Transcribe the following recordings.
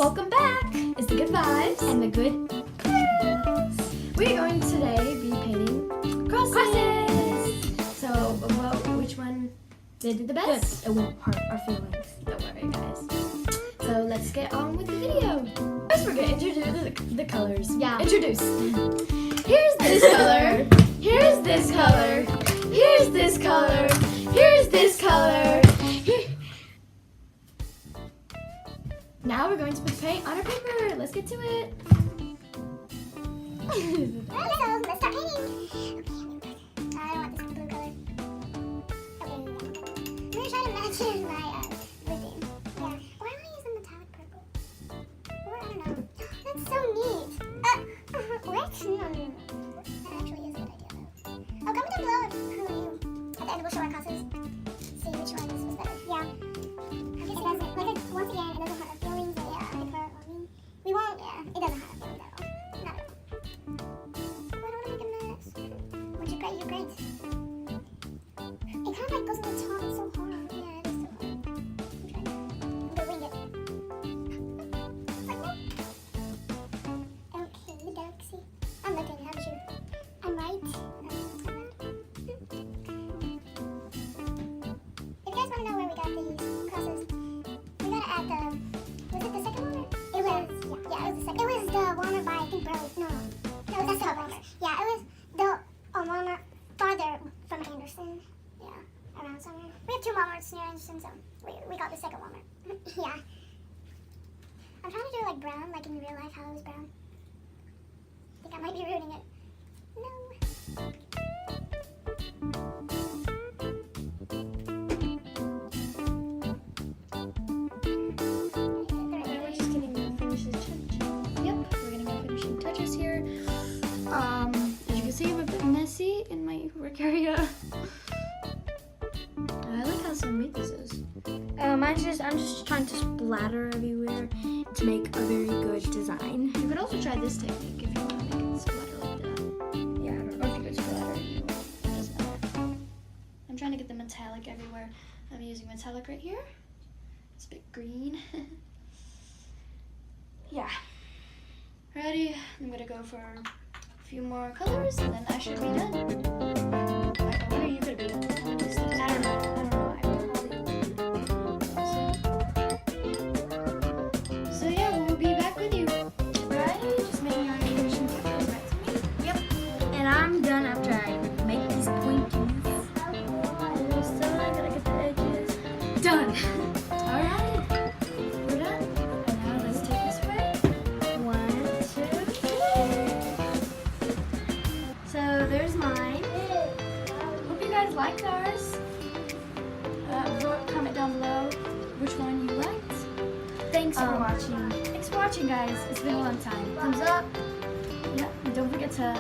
Welcome back. It's the good vibes and the good girls. We're going to today be painting crosses. So, which one did the best? Good. It won't hurt our feelings. Don't worry, guys. So let's get on with the video. First, we're gonna introduce the colors. Yeah. Introduce. Here's this color. Here's this color. Here's this color. Here's this color. Now we're going to put the paint on our paper. Let's get to it. Hello, let's start painting. Okay, I don't want this blue color. Okay, I'm gonna try to match my thing. Yeah. Or I want to use a metallic purple. Or I don't know. That's so neat. What? No. That actually is a good idea though. Oh, comment down below who you. At the end we'll show our crosses. See which one was better. Yeah. It doesn't, once again, it doesn't hurt our feelings. We won't, it doesn't hurt our feelings at all. Not at all. I don't want to make a mess. Once you grade, you grade. It kind of like goes on the top. It's so hard. Yeah, it is so hard. I'm trying to wing it. Like that. Okay, doxy. I'm looking, haven't you? I'm right. If you guys want to know where we got these crosses, we got it at the, was it the second one? It was, yeah, it was the second. It was the Walmart by, I think, Bros. No, that's the Walmart. Yeah, it was the Walmart farther from Anderson. Yeah, around somewhere. We have two Walmarts near Anderson, so we got the second Walmart. Yeah. I'm trying to do it like brown, like in real life, how it was brown. I think I might be ruining it. No. In my work area. I like how so neat this is. I'm just trying to splatter everywhere to make a very good design. You could also try this technique if you want to make it splatter like that. Yeah. Or if you could splatter, it doesn't matter. I'm trying to get the metallic everywhere. I'm using metallic right here. It's a bit green. Yeah. Ready? I'm gonna go for a few more colors and then I should be done. When are you gonna be done? I don't know. So yeah, we'll be back with you. Right? Just making our animation photos back to me. Yep. And I'm done after I make these pointies. So I gotta get the edges done. Alright. We're done. And now let's take this away. 1, 2, 3. So there's mine. Hope you guys liked ours. Comment down below which one you liked. Thanks for watching. Thanks for watching, guys. It's been a long time. Thumbs up. Yeah, and don't forget to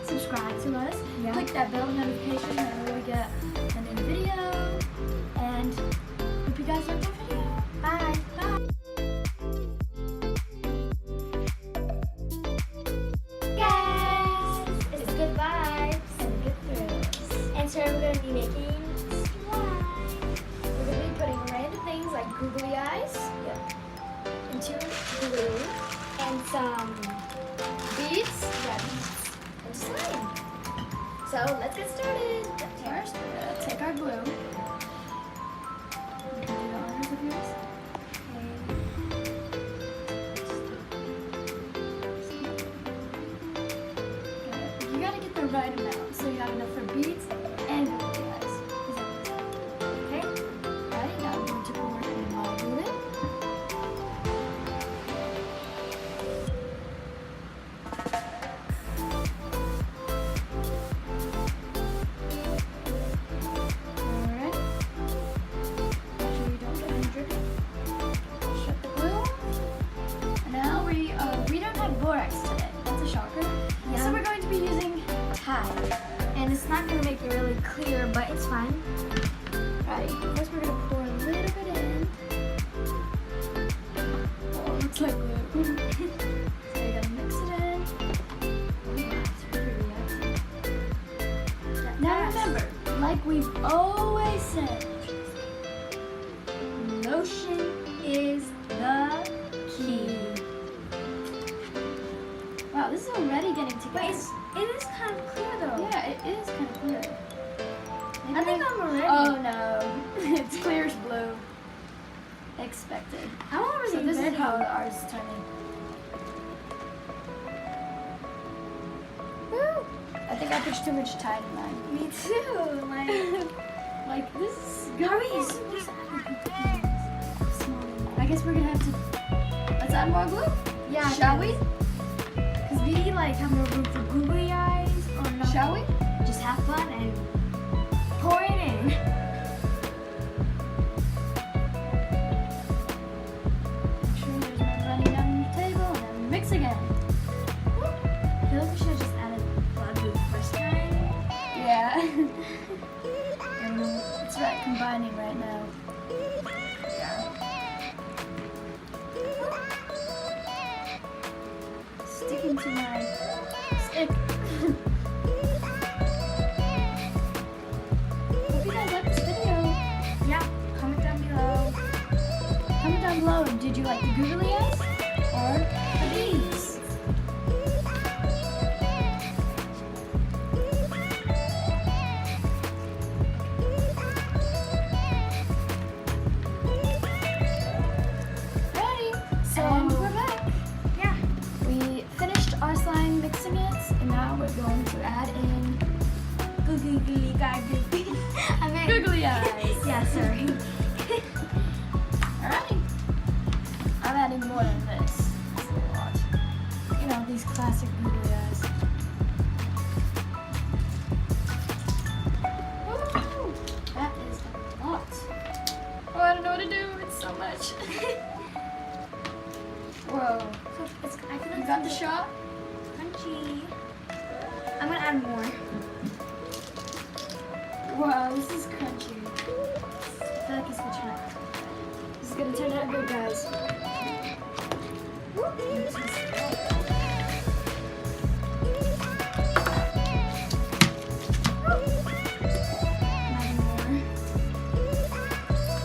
subscribe to us. Yeah. Click that bell notification whenever we get a new video. And hope you guys liked our video. Bye. Bye. Guys, it's good vibes And good thrills. and so we're going to be making We're going to be putting random things like googly eyes into glue and some beads, and slime. So let's get started. First, we're going to take our glue. You can do the honors of yours. You gotta get the right amount so you have enough for beads and googly eyes. Okay? Alright, now I'm going to pour in my glue. Alright. Make sure you don't get any dripping. Shut the glue off. And now we don't have borax today. That's a shocker. Yeah. So we're going to be using Tide. and it's not going to make it really clear, but it's fine. Right. First we're going to pour a little bit in. Oh, it looks like glue. So you're going to mix it in. Wow, it's pretty reactive. Now remember, like we've always said, motion is the key. Wow, this is already getting together. But it is kind of clear though. Yeah, it is kind of clear. I think I'm ready. Oh no, it's clear as blue. Expected. I'm already So this ready. is how ours is turning. Woo! I think I put too much Tide in mine. Me too. Like this is How are good. you supposed to add small? I guess we're gonna have to. Let's add more glue. Yeah. Shall we? Because we like have no room for googly eyes or nothing. Shall we? Just have fun and pour it in. Make sure there's no running down the table and then mix again. I feel like we should have just added blood blue the first time. Yeah. It's right combining right now. Sticking to my stick. Hope you guys like this video. Yeah. Comment down below. Comment down below, did you like the googly eyes or the bees? Ready? So we're back. Yeah. We finished our slime mixing it, and now we're going to add in Googly googly. I meant googly eyes. Yeah. Sorry. Alright. I'm adding more than this. That's a lot. You know, these classic googly eyes. Woo! That is a lot. Oh, I don't know what to do. It's so much. Whoa. So it's, I feel You like got the shot? crunchy. I'm gonna add more. Wow, this is crunchy. I feel like it's gonna turn out. This is gonna turn out good, guys. Adding more.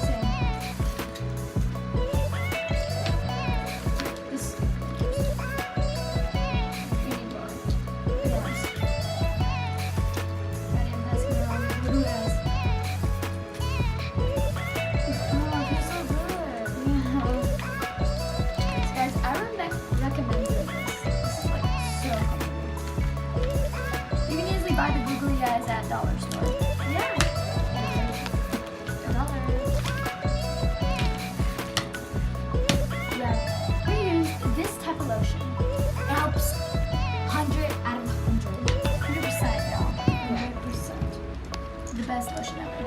Same. This. You need more. Yes. Ready, I'm passing it on to the guys. Oh, it feels so good. Yeah. So guys, I recommend doing this. This is like so good. You can easily buy the googly eyes at dollar store. Yeah. Yeah, we use this type of lotion. It helps 100 out of 100. 100%, y'all. 100%. The best lotion ever.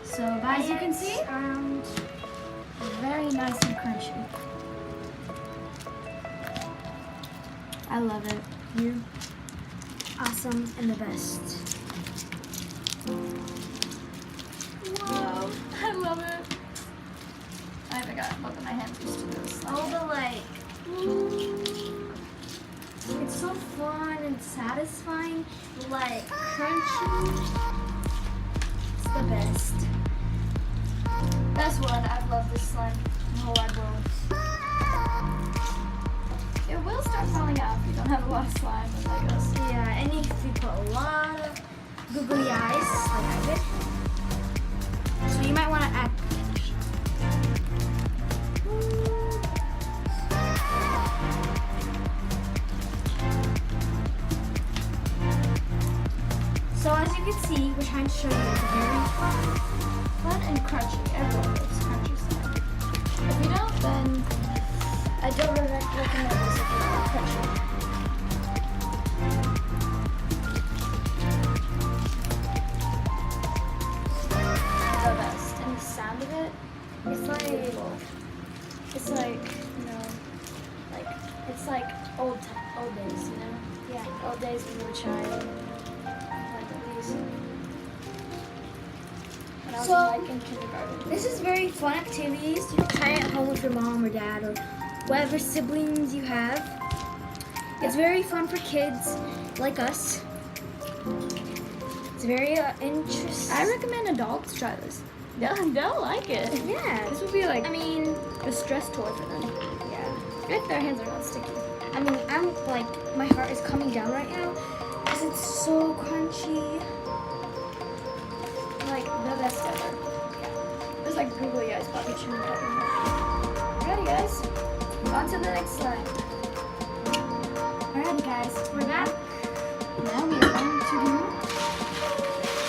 So, guys, you can see, very nice and crunchy. I love it. You? Awesome and the best. Wow, I love it. I forgot both of my hands used to this. Oh, but like, it's so fun and satisfying. Like, crunchy. It's the best. Best one. I've loved this slime the whole wide world. It will start falling out if you don't have a lot of slime and Legos. Yeah, and if you put a lot of googly eyes, like I did. So you might want to add. So as you can see, we're trying to show you the very Fun and crunchy. Everyone loves crunchy slime. If you don't, then I don't recommend this if you don't like crunchy. The best. And the sound of it, It's like, it's like, you know, like, it's like old days, you know? yeah. Old days when we were a child. Like these. When I was So- like in kindergarten. This is very fun activities. You can try it at home with your mom or dad or whatever siblings you have. It's very fun for kids like us. It's very interesting. I recommend adults try this. They'll like it. Yeah. This would be like I mean, the stress toy for them. yeah. If their hands are not sticky. I mean, I'm like, my heart is coming down right now because it's so crunchy. Like the best ever. It's like googly eyes Bobby chewing pepper. Ready, guys? On to the next slide. Alrighty, guys, we're back. Now we are going to do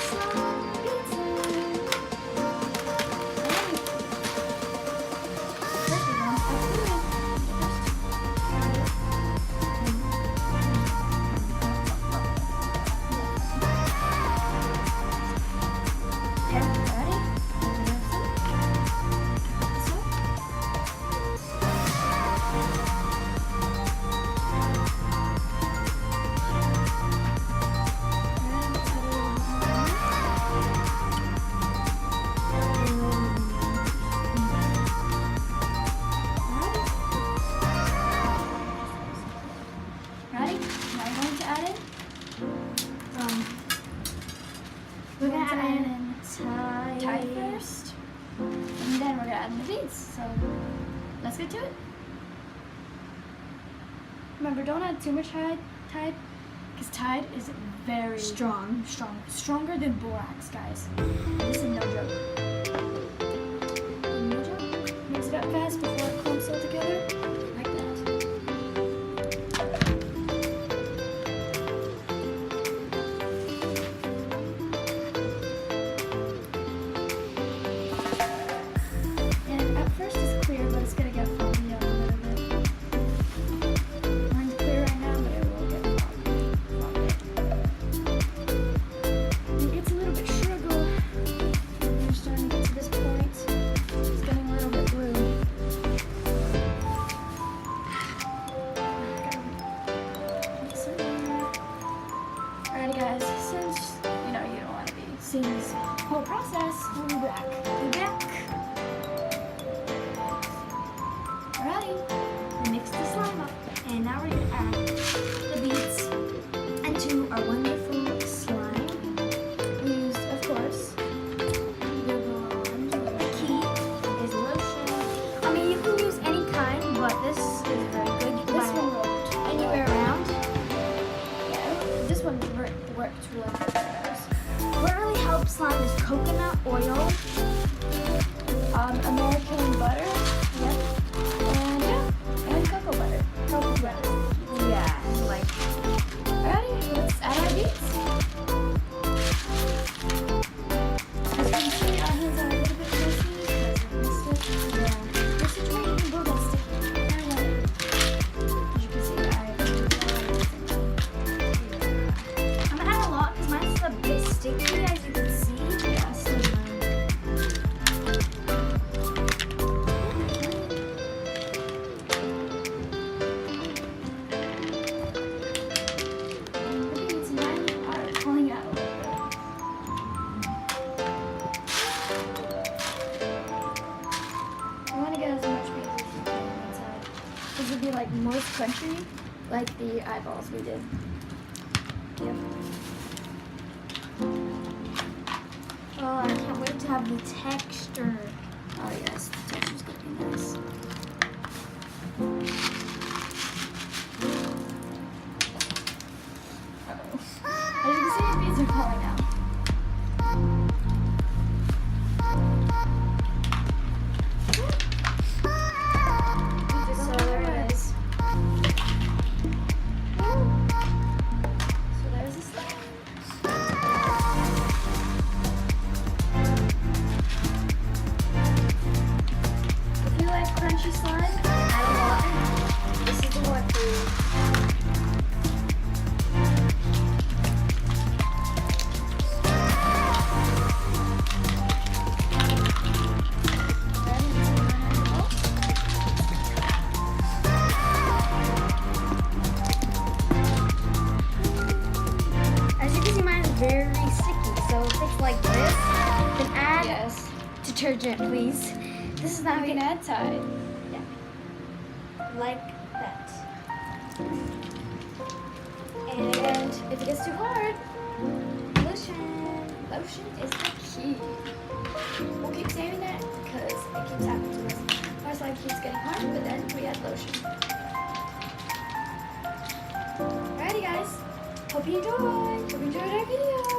Slime pizza. Okay, ready? Ready? Now I'm going to add in. We're gonna add in Tide first, and then we're gonna add in the beads. So let's get to it. Remember, don't add too much Tide, because Tide is very Strong. stronger than borax, guys. This is no joke. No joke. Mix it up fast before it clumps all together, like that. And at first it's clear, but it's gonna get foggy up a little bit. Mine's clear right now, but it will get foggy. It gets a little bit sugar. We're starting to get to this point. It's getting a little bit blue. Alrighty, guys. Since you know you don't want to be seeing this whole process, we'll be back. Alrighty. Mix the slime up, and now we're gonna add the beads into our wonderful slime. We used, of course, The key is lotion. I mean, you can use any kind, but this is very good. You can this buy one it worked. anywhere around. Yeah, this one worked really good for us. What really helps slime is coconut oil. American butter. Yep. And yeah, and cocoa butter. Cocoa butter. Yeah, like Alrighty, let's add our beads. As you can see, our hands are a little bit messy because we missed it. Yeah. This is making the glue gun sticky. As you can see, I'm gonna add a lot because mine's a bit sticky, as you can see. yeah, so the beads mine are pulling out a little bit. You want to get as much beads as you can inside. This would be like moist crunchy, like the eyeballs we did. Yep. Oh, I can't wait to have the texture. Oh yes, the texture's gonna be nice. Uh-oh. As you can see, the beads are falling out. So there it is. So there's the slime. If you like crunchy slime, Add a lot. This is the one for you. As you can see, mine is very sticky. So if it's like this, then add yes, detergent, please. This is not you can add Tide. like that. And if it gets too hard, Lotion. lotion is the key. We'll keep saying that because it keeps happening to us. Our slime keeps getting hard, but then we add lotion. Alrighty guys, hope you enjoyed our video.